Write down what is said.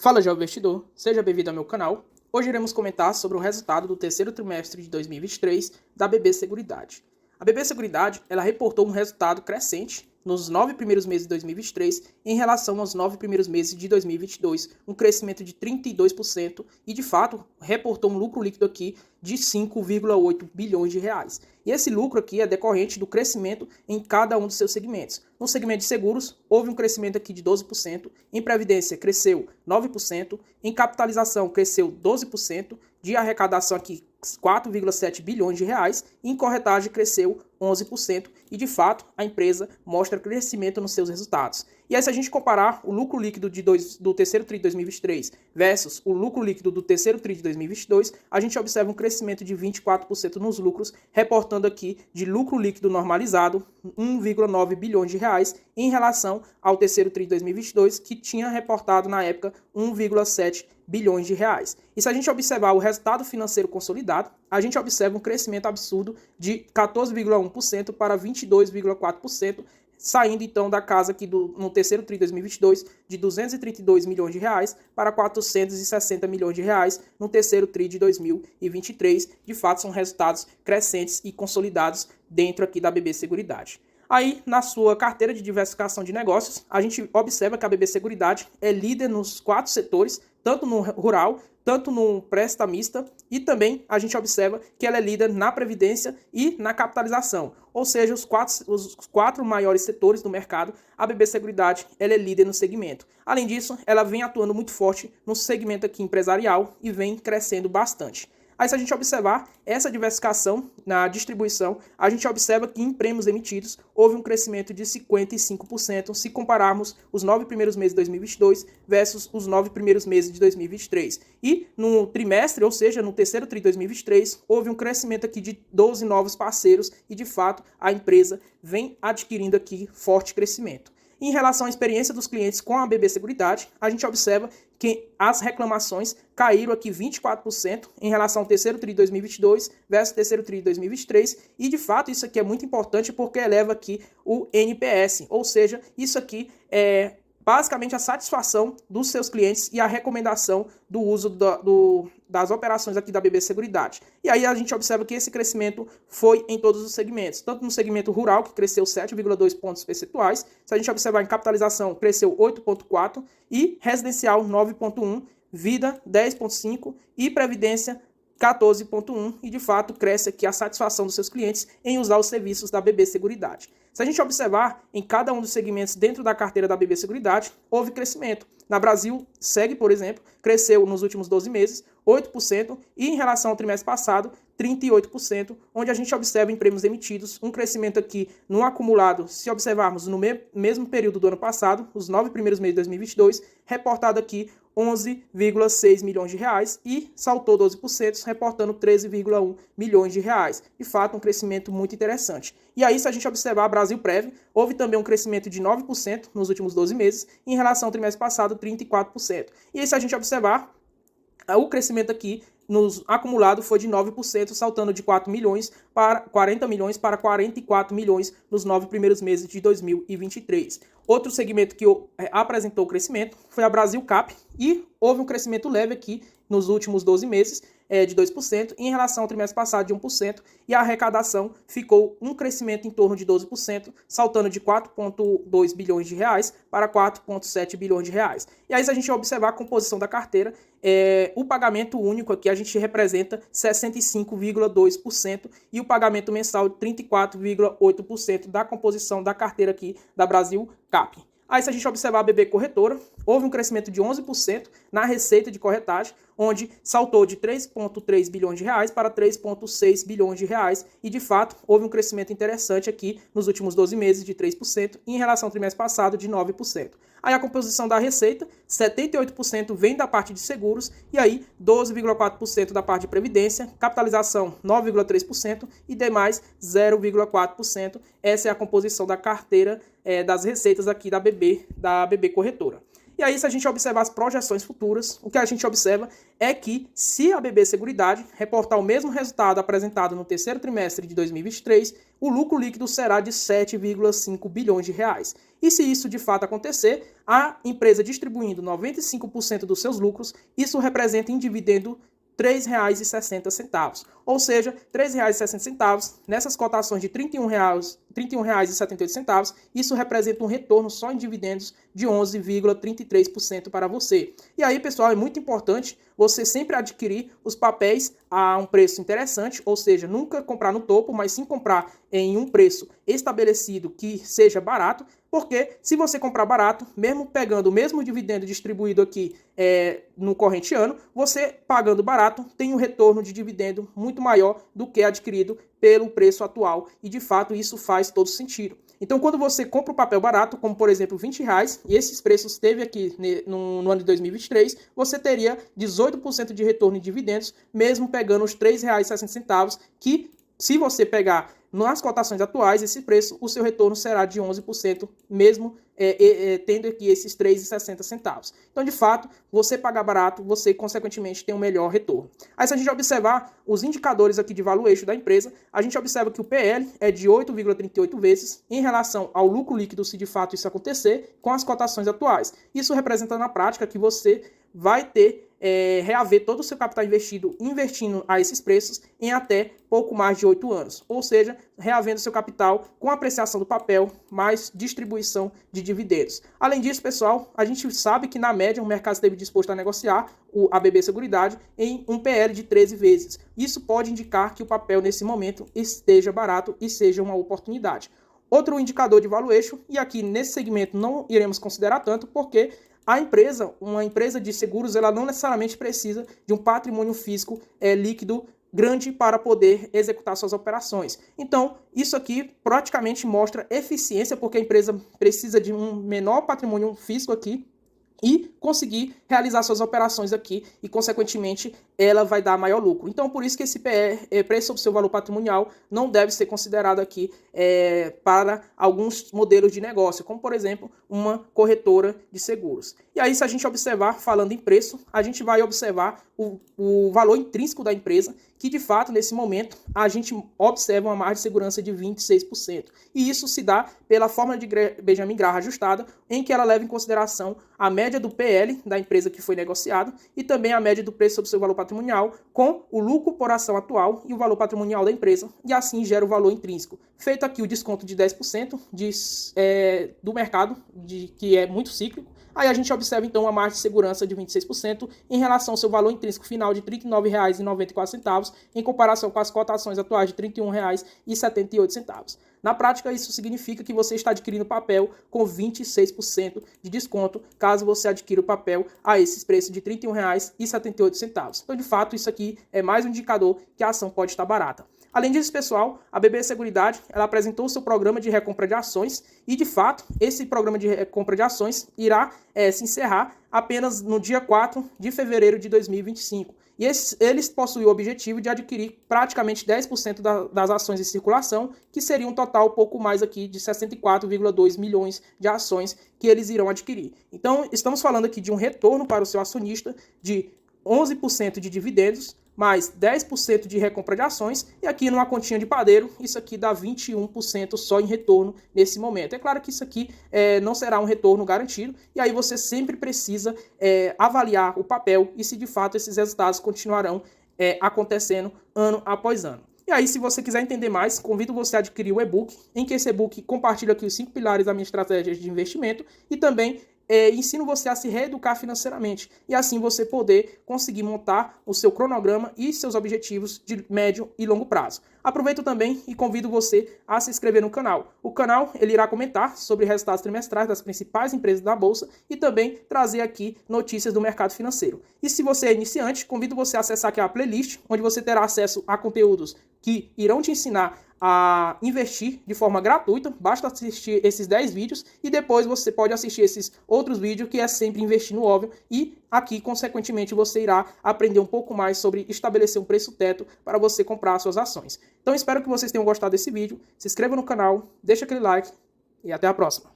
Fala, jovem investidor, seja bem-vindo ao meu canal. Hoje iremos comentar sobre o resultado do terceiro trimestre de 2023 da BB Seguridade. A BB Seguridade, ela reportou um resultado crescente nos 9 primeiros meses de 2023 em relação aos 9 primeiros meses de 2022, um crescimento de 32% e, de fato, reportou um lucro líquido aqui de 5,8 bilhões de reais. E esse lucro aqui é decorrente do crescimento em cada um dos seus segmentos. No segmento de seguros, houve um crescimento aqui de 12%, em previdência cresceu 9%, em capitalização cresceu 12%, de arrecadação aqui 4,7 bilhões de reais, e em corretagem cresceu 11%, e de fato a empresa mostra crescimento nos seus resultados. E aí, se a gente comparar o lucro líquido do terceiro TRI de 2023 versus o lucro líquido do terceiro TRI de 2022, a gente observa um crescimento de 24% nos lucros, reportando aqui de lucro líquido normalizado 1,9 bilhões de reais em relação ao terceiro TRI de 2022, que tinha reportado na época 1,7 bilhões de reais. E se a gente observar o resultado financeiro consolidado, a gente observa um crescimento absurdo de 14,1% para 22,4%, saindo então da casa aqui no terceiro TRI de 2022 de 232 milhões de reais para 460 milhões de reais no terceiro TRI de 2023. De fato, são resultados crescentes e consolidados dentro aqui da BB Seguridade. Aí, na sua carteira de diversificação de negócios, a gente observa que a BB Seguridade é líder nos 4 setores, tanto no rural, tanto no prestamista, e também a gente observa que ela é líder na previdência e na capitalização. Ou seja, os quatro maiores setores do mercado, a BB Seguridade ela é líder no segmento. Além disso, ela vem atuando muito forte no segmento aqui empresarial e vem crescendo bastante. Aí, se a gente observar essa diversificação na distribuição, a gente observa que em prêmios emitidos houve um crescimento de 55% se compararmos os 9 primeiros meses de 2022 versus os 9 primeiros meses de 2023. E no trimestre, ou seja, no terceiro TRI de 2023, houve um crescimento aqui de 12 novos parceiros e, de fato, a empresa vem adquirindo aqui forte crescimento. Em relação à experiência dos clientes com a BB Seguridade, a gente observa que as reclamações caíram aqui 24% em relação ao terceiro TRI de 2022 versus o terceiro TRI de 2023, e de fato isso aqui é muito importante porque eleva aqui o NPS, ou seja, isso aqui é basicamente a satisfação dos seus clientes e a recomendação do uso das operações aqui da BB Seguridade. E aí a gente observa que esse crescimento foi em todos os segmentos, tanto no segmento rural, que cresceu 7,2 pontos percentuais, se a gente observar em capitalização, cresceu 8,4, e residencial 9,1, vida 10,5 e previdência 14,1, e de fato cresce aqui a satisfação dos seus clientes em usar os serviços da BB Seguridade. Se a gente observar em cada um dos segmentos dentro da carteira da BB Seguridade, houve crescimento. Na Brasil, Seg, por exemplo, cresceu nos últimos 12 meses 8%, e em relação ao trimestre passado, 38%, onde a gente observa em prêmios emitidos um crescimento aqui no acumulado, se observarmos no mesmo período do ano passado, os 9 primeiros meses de 2022, reportado aqui 11,6 milhões de reais, e saltou 12%, reportando 13,1 milhões de reais. De fato, um crescimento muito interessante. E aí, se a gente observar a Brasil Prev, houve também um crescimento de 9% nos últimos 12 meses, em relação ao trimestre passado, 34%. E aí, se a gente observar, o crescimento aqui nos acumulado foi de 9%, saltando de 40 milhões para 44 milhões nos 9 primeiros meses de 2023. Outro segmento que apresentou crescimento foi a Brasil Cap, e houve um crescimento leve aqui nos últimos 12 meses, de 2%, em relação ao trimestre passado de 1%, e a arrecadação ficou um crescimento em torno de 12%, saltando de 4,2 bilhões de reais para 4,7 bilhões de reais. E aí, se a gente observar a composição da carteira, o pagamento único aqui a gente representa 65,2%, e o pagamento mensal 34,8% da composição da carteira aqui da Brasil Cap. Aí, se a gente observar a BB Corretora, houve um crescimento de 11% na receita de corretagem, onde saltou de 3,3 bilhões de reais para 3,6 bilhões de reais, e de fato houve um crescimento interessante aqui nos últimos 12 meses de 3%, e em relação ao trimestre passado de 9%. Aí a composição da receita, 78% vem da parte de seguros, e aí 12,4% da parte de previdência, capitalização 9,3% e demais 0,4%. Essa é a composição da carteira das receitas aqui da BB Corretora. E aí, se a gente observar as projeções futuras, o que a gente observa é que, se a BB Seguridade reportar o mesmo resultado apresentado no terceiro trimestre de 2023, o lucro líquido será de 7,5 bilhões de reais. E se isso de fato acontecer, a empresa distribuindo 95% dos seus lucros, isso representa em dividendo R$ 3,60. Ou seja, R$ 3,60 nessas cotações de R$ 31,78, isso representa um retorno só em dividendos de 11,33% para você. E aí, pessoal, é muito importante você sempre adquirir os papéis a um preço interessante, ou seja, nunca comprar no topo, mas sim comprar em um preço estabelecido que seja barato, porque se você comprar barato, mesmo pegando o mesmo dividendo distribuído aqui no corrente ano, você pagando barato tem um retorno de dividendo muito maior do que adquirido pelo preço atual, e de fato isso faz todo sentido. Então, quando você compra um papel barato, como por exemplo R$20, e esses preços teve aqui no ano de 2023, você teria 18% de retorno em dividendos, mesmo pegando os R$ 3,60, que se você pegar nas cotações atuais, esse preço, o seu retorno será de 11%, mesmo tendo aqui esses R$ 3,60. Então, de fato, você pagar barato, você, consequentemente, tem um melhor retorno. Aí, se a gente observar os indicadores aqui de valuation da empresa, a gente observa que o PL é de 8,38 vezes em relação ao lucro líquido, se de fato isso acontecer, com as cotações atuais. Isso representa, na prática, que você vai ter reaver todo o seu capital investindo a esses preços em até pouco mais de 8 anos. Ou seja, reavendo seu capital com apreciação do papel, mais distribuição de dividendos. Além disso, pessoal, a gente sabe que na média o mercado esteve disposto a negociar a BB Seguridade em um PL de 13 vezes. Isso pode indicar que o papel nesse momento esteja barato e seja uma oportunidade. Outro indicador de valuation, e aqui nesse segmento não iremos considerar tanto, porque uma empresa de seguros, ela não necessariamente precisa de um patrimônio físico líquido grande para poder executar suas operações. Então, isso aqui praticamente mostra eficiência, porque a empresa precisa de um menor patrimônio físico aqui e conseguir realizar suas operações aqui e, consequentemente, ela vai dar maior lucro. Então, por isso que esse PE, preço sobre seu valor patrimonial, não deve ser considerado aqui para alguns modelos de negócio, como, por exemplo, uma corretora de seguros. E aí, se a gente observar, falando em preço, a gente vai observar o valor intrínseco da empresa, que, de fato, nesse momento, a gente observa uma margem de segurança de 26%. E isso se dá pela fórmula de Benjamin Graham ajustada, em que ela leva em consideração a média do PL da empresa que foi negociado e também a média do preço sobre seu valor patrimonial com o lucro por ação atual e o valor patrimonial da empresa, e assim gera o valor intrínseco. Feito aqui o desconto de 10% do mercado, que é muito cíclico, aí a gente observa então uma margem de segurança de 26% em relação ao seu valor intrínseco final de R$ 39,94, em comparação com as cotações atuais de R$ 31,78. Na prática, isso significa que você está adquirindo papel com 26% de desconto, caso você adquira o papel a esses preços de R$ 31,78. Então, de fato, isso aqui é mais um indicador que a ação pode estar barata. Além disso, pessoal, a BB Seguridade ela apresentou o seu programa de recompra de ações e, de fato, esse programa de recompra de ações irá se encerrar apenas no dia 4 de fevereiro de 2025. E eles possuem o objetivo de adquirir praticamente 10% das ações em circulação, que seria um total pouco mais aqui de 64,2 milhões de ações que eles irão adquirir. Então, estamos falando aqui de um retorno para o seu acionista de 11% de dividendos, mais 10% de recompra de ações, e aqui numa continha de padeiro, isso aqui dá 21% só em retorno nesse momento. É claro que isso aqui não será um retorno garantido, e aí você sempre precisa avaliar o papel e se de fato esses resultados continuarão acontecendo ano após ano. E aí, se você quiser entender mais, convido você a adquirir o e-book, em que esse e-book compartilha aqui os 5 pilares da minha estratégia de investimento e também ensino você a se reeducar financeiramente e assim você poder conseguir montar o seu cronograma e seus objetivos de médio e longo prazo. Aproveito também e convido você a se inscrever no canal. O canal ele irá comentar sobre resultados trimestrais das principais empresas da Bolsa e também trazer aqui notícias do mercado financeiro. E se você é iniciante, convido você a acessar aqui a playlist, onde você terá acesso a conteúdos que irão te ensinar a investir de forma gratuita. Basta assistir esses 10 vídeos e depois você pode assistir esses outros vídeos, que é sempre investir no óbvio, e aqui, consequentemente, você irá aprender um pouco mais sobre estabelecer um preço teto para você comprar suas ações. Então, espero que vocês tenham gostado desse vídeo. Se inscreva no canal, deixa aquele like e até a próxima.